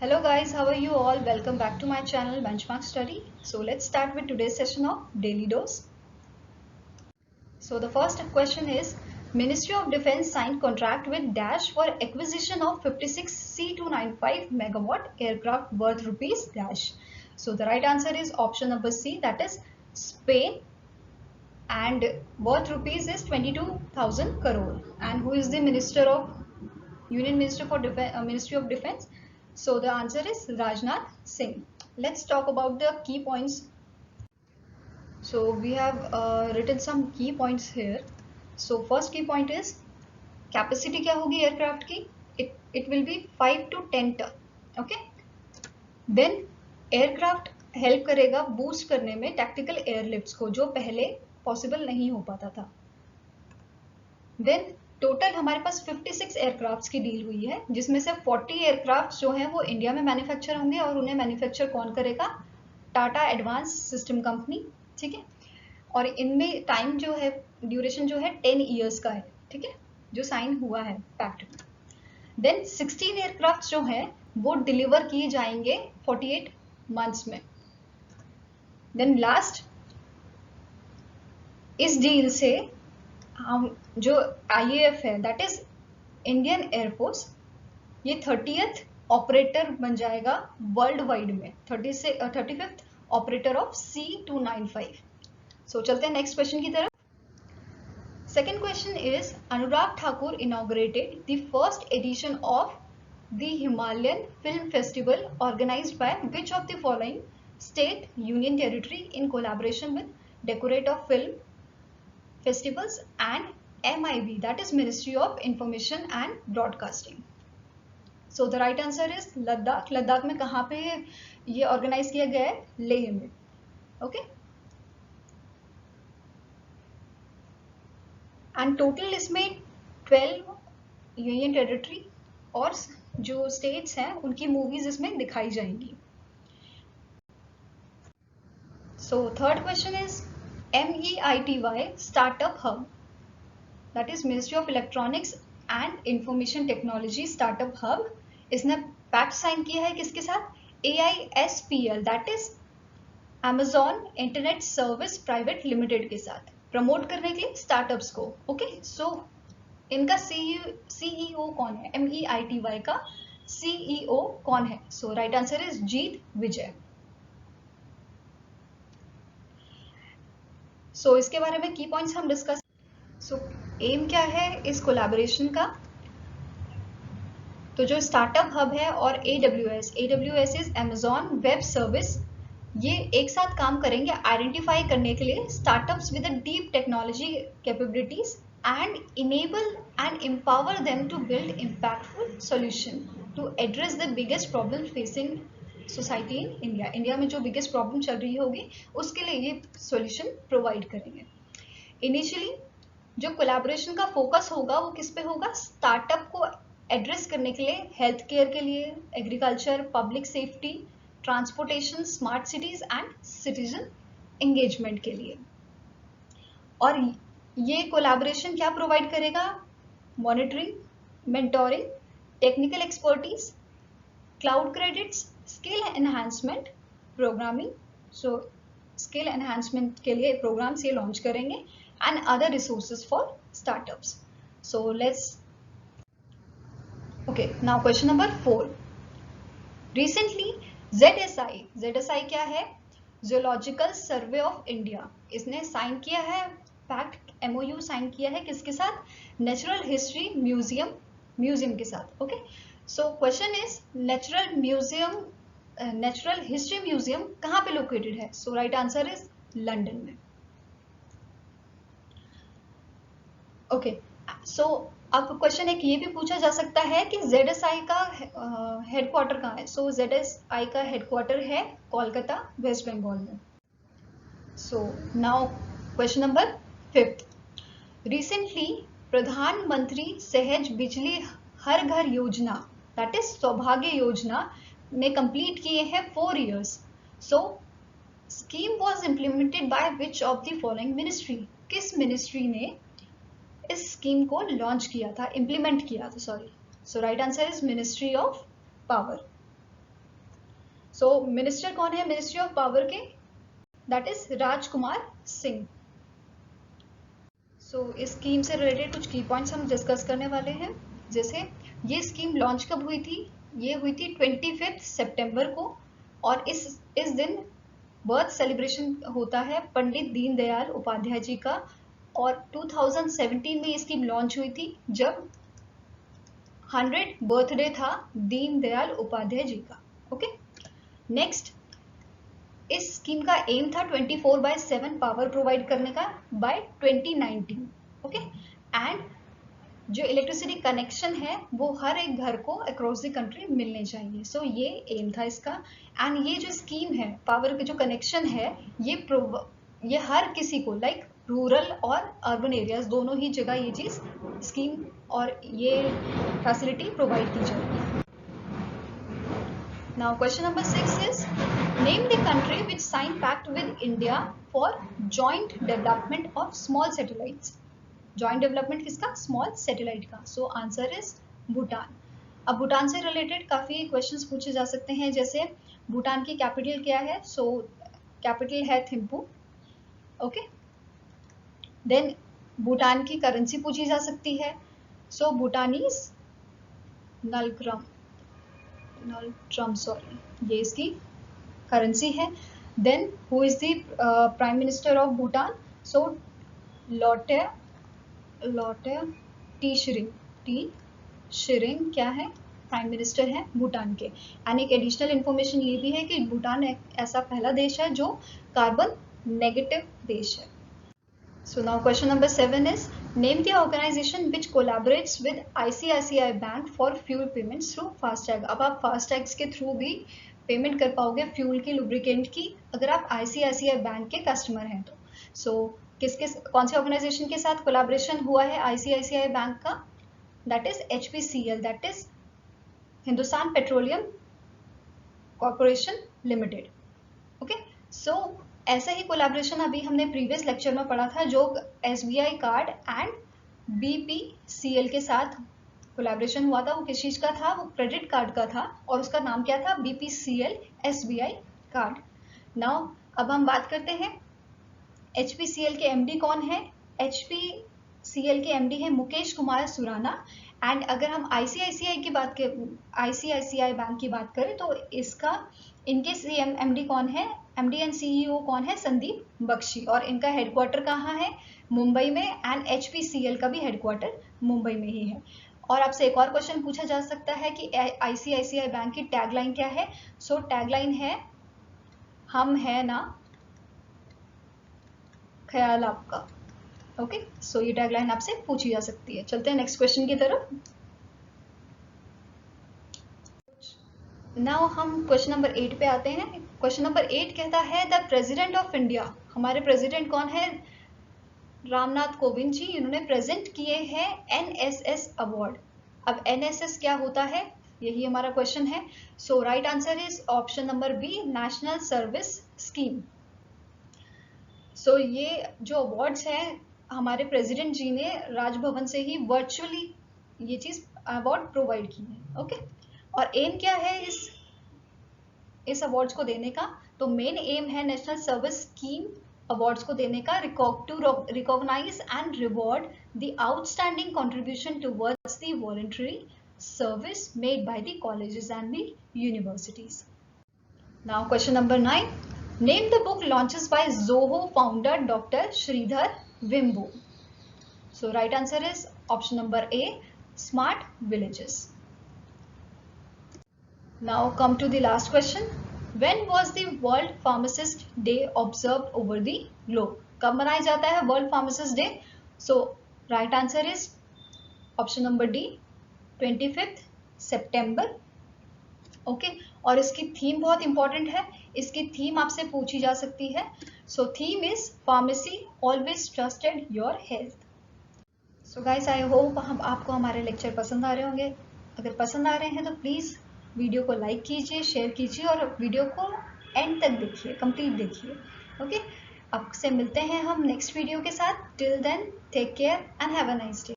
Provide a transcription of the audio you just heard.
Hello guys, how are you all? Welcome back to my channel Benchmark Study. So let's start with today's session of Daily Dose. So the first question is, Ministry of Defence signed contract with Dash for acquisition of 56 C295 megawatt aircraft worth rupees dash. So the right answer is option number C, that is Spain, and worth rupees is 22,000 crore. And who is the Minister of Union Minister for Ministry of Defense? So the answer is Rajnath Singh. Let's talk about the key points. So we have written some key points here. So first key point is capacity क्या होगी aircraft की? It will be 5 to 10 ton. Okay. Then aircraft help करेगा boost करने में tactical airlifts को जो पहले possible नहीं हो पाता था. Then टोटल हमारे पास 56 एयरक्राफ्ट्स की डील हुई है, जिसमें से 40 एयरक्राफ्ट्स जो हैं वो इंडिया में मैन्युफैक्चर होंगे और उन्हें मैन्युफैक्चर कौन करेगा? Tata advance system company. ठीक है. और इनमें टाइम जो है, ड्यूरेशन जो है 10 ईयर्स का है. ठीक है, जो साइन हुआ है पैक्ट में. देन 16 एयरक्राफ्ट जो हैं वो डिलीवर किए जाएंगे 48 मंथ्स में. देन लास्ट, इस डील से हम जो IAF है, दैट इज इंडियन एयरफोर्स, ये 30th ऑपरेटर बन जाएगा वर्ल्ड वाइड में, 35th ऑपरेटर ऑफ C295. सो चलते हैं नेक्स्ट क्वेश्चन की तरफ. Second question is, Anurag Thakur inaugurated the first edition of the Himalayan film festival organised by which of the following state union territory in collaboration with directorate of film festivals and MIB, that is Ministry of Information and Broadcasting. So the right answer is Ladakh. Ladakh में कहाँ पे ये organise किया गया है? लेह में. Okay. And total इसमें 12 union territory और जो स्टेट्स हैं उनकी मूवीज इसमें दिखाई जाएंगी. So third question is, MEITY Startup Hub, that is Ministry of Electronics and Information Technology Startup Hub, इसने पैक्ट साइन किया है किसके साथ? AISPL, that is Amazon Internet Service Private Limited के साथ, प्रमोट करने के लिए स्टार्टअप्स को. ओके. सो इनका CEO कौन है? MEITY का CEO कौन है? सो राइट आंसर इज जीत विजय. सो इसके बारे में की पॉइंट्स हम डिस्कस. सो एम क्या है इस कोलैबोरेशन का? तो जो स्टार्टअप हब है और AWS is Amazon web service, ये एक साथ काम करेंगे आइडेंटिफाई करने के लिए startups with deep technology capabilities and enable and empower them to build impactful solution to address the biggest problem facing society in India. India में जो बिगेस्ट प्रॉब्लम चल रही होगी उसके लिए ये सॉल्यूशन प्रोवाइड करेंगे. इनिशियली जो कोलैबोरेशन का फोकस होगा वो किस पे होगा? स्टार्टअप को एड्रेस करने के लिए, हेल्थ केयर के लिए, agriculture, public safety, transportation, smart cities and citizen engagement के लिए. और ये कोलैबोरेशन क्या प्रोवाइड करेगा? Monitoring, mentoring, technical expertise, cloud credits, skill enhancement, programming. So skill enhancement के लिए प्रोग्राम्स ये लॉन्च करेंगे and other resources for startups. So let's okay, now question number 4. Recently ZSI क्या है? जियोलॉजिकल सर्वे ऑफ इंडिया, इसने sign किया है pact, MOU sign किया है किसके साथ? नेचुरल हिस्ट्री म्यूजियम के साथ. Okay. So question is, natural history museum कहाँ पे लोकेटेड है? So right answer is London में. ओके. सो अब क्वेश्चन एक ये भी पूछा जा सकता है कि ZSI का हेडक्वार्टर कहाँ है? सो ZSI का हेडक्वार्टर है कोलकाता, वेस्ट बंगाल में. So now question number 5. Recently प्रधानमंत्री सहज बिजली हर घर योजना, दैट इज सौभाग्य योजना, ने कंप्लीट किए हैं 4 years. So scheme was implemented by which of the following ministry? किस मिनिस्ट्री ने इस स्कीम को लॉन्च किया था, इम्प्लीमेंट किया था, sorry. So right answer is ministry of power. So minister कौन है मिनिस्ट्री ऑफ पावर के? That is Rajkumar Singh. सो इस स्कीम से रिलेटेड कुछ की पॉइंट्स हम डिस्कस करने वाले हैं। जैसे ये स्कीम लॉन्च कब हुई थी? ये हुई थी 25 सितंबर को, और इस दिन बर्थ सेलिब्रेशन होता है पंडित दीनदयाल उपाध्याय जी का, और 2017 में ये स्कीम लॉन्च हुई थी जब 100 बर्थडे था दीनदयाल उपाध्याय जी का। ओके, नेक्स्ट, इस स्कीम का एम था 24/7 पावर प्रोवाइड करने का बाय 2019। ओके, एंड जो इलेक्ट्रिसिटी कनेक्शन है वो हर एक घर को अक्रॉस द कंट्री मिलने चाहिए। सो ये एम था इसका। एंड ये जो स्कीम है पावर के जो कनेक्शन है ये हर किसी को लाइक रूरल और अर्बन एरियाज दोनों ही जगह ये चीज स्कीम और ये फैसिलिटी प्रोवाइड की जाएगी। Now question number 6 is name the country which signed pact with India for joint development of small satellites. Joint development किसका? Small satellite का. So answer is Bhutan. अब भूटान से रिलेटेड काफी क्वेश्चंस पूछे जा सकते हैं, जैसे भूटान की कैपिटल क्या है? सो कैपिटल है थिम्पू। ओके, देन भूटान की करेंसी पूछी जा सकती है। सो भूटानीज नलक्रम सॉरी, ये इसकी करेंसी है। Then who is the prime minister of Bhutan? So Lotay T Tshering क्या है? प्राइम मिनिस्टर है भूटान के। एंड एक एडिशनल इंफॉर्मेशन ये भी है कि भूटान एक ऐसा पहला देश है जो कार्बन नेगेटिव देश है। So now question number 7 is name the organization which collaborates with ICICI Bank for fuel payments through FASTag। अब आप FASTags के थ्रू भी पेमेंट कर पाओगे फ्यूल की, लुब्रिकेंट की, अगर आप ICICI बैंक के कस्टमर हैं तो। सो कौन से ऑर्गेनाइजेशन के साथ कोलैबोरेशन हुआ है ICICI बैंक का? That is HPCL, that is Hindustan petroleum corporation limited. Okay, so ऐसा ही कोलैबोरेशन अभी हमने प्रीवियस लेक्चर में पढ़ा था, जो SBI कार्ड एंड BPCL के साथ कोलैबोरेशन हुआ था। वो किस चीज का था? वो क्रेडिट कार्ड का था, और उसका नाम क्या था? BPCL SBI card. नाउ अब हम बात करते हैं HPCL के MD कौन है? HPCL के MD है मुकेश कुमार सुराना। एंड अगर हम ICICI बैंक की बात करें तो इनके MD कौन है? MD एंड CEO कौन है? संदीप बख्शी। और इनका हेडक्वार्टर कहाँ है? मुंबई में। एंड HPCL का भी हेडक्वार्टर मुंबई में ही है। और आपसे एक और क्वेश्चन पूछा जा सकता है कि ICICI बैंक की टैगलाइन क्या है? सो टैगलाइन है हम है ना ख्याल आपका। ओके, सो ये टैगलाइन आपसे पूछी जा सकती है। चलते हैं नेक्स्ट क्वेश्चन की तरफ। नाउ हम क्वेश्चन नंबर 8 पे आते हैं। क्वेश्चन नंबर 8 कहता है द प्रेसिडेंट ऑफ इंडिया। हमारे प्रेसिडेंट कौन है? रामनाथ कोविंद जी। इन्होंने प्रेजेंट किए हैं NSS अवार्ड। अब NSS क्या होता है, यही हमारा क्वेश्चन है। So right answer is option number B, national service scheme. So ये जो अवार्ड्स हैं हमारे प्रेसिडेंट जी ने राजभवन से ही वर्चुअली ये चीज अवार्ड प्रोवाइड की है। ओके, और एम क्या है इस अवार्ड्स को देने का? तो मेन एम है नेशनल सर्विस स्कीम अवार्ड्स को देने का, to recognise and reward the outstanding contribution towards the voluntary service made by the colleges and the universities. Now question number 9, name the book launches by Zoho founder Dr. Sridhar Vimbu. So right answer is option number A, Smart Villages. Now come to the last question. When was the World Pharmacist Day observed over the globe? कब मनाया जाता है World Pharmacist Day? So right answer is option number D, 25 September. Okay, और इसकी theme बहुत important है। इसकी theme आपसे पूछी जा सकती है। So theme is pharmacy always trusted your health. So guys, I hope आपको हमारे लेक्चर पसंद आ रहे होंगे। अगर पसंद आ रहे हैं तो प्लीज वीडियो को लाइक कीजिए, शेयर कीजिए, और वीडियो को एंड तक देखिए, कंप्लीट देखिए। ओके, आपसे मिलते हैं हम नेक्स्ट वीडियो के साथ। Till then take care and have a nice day.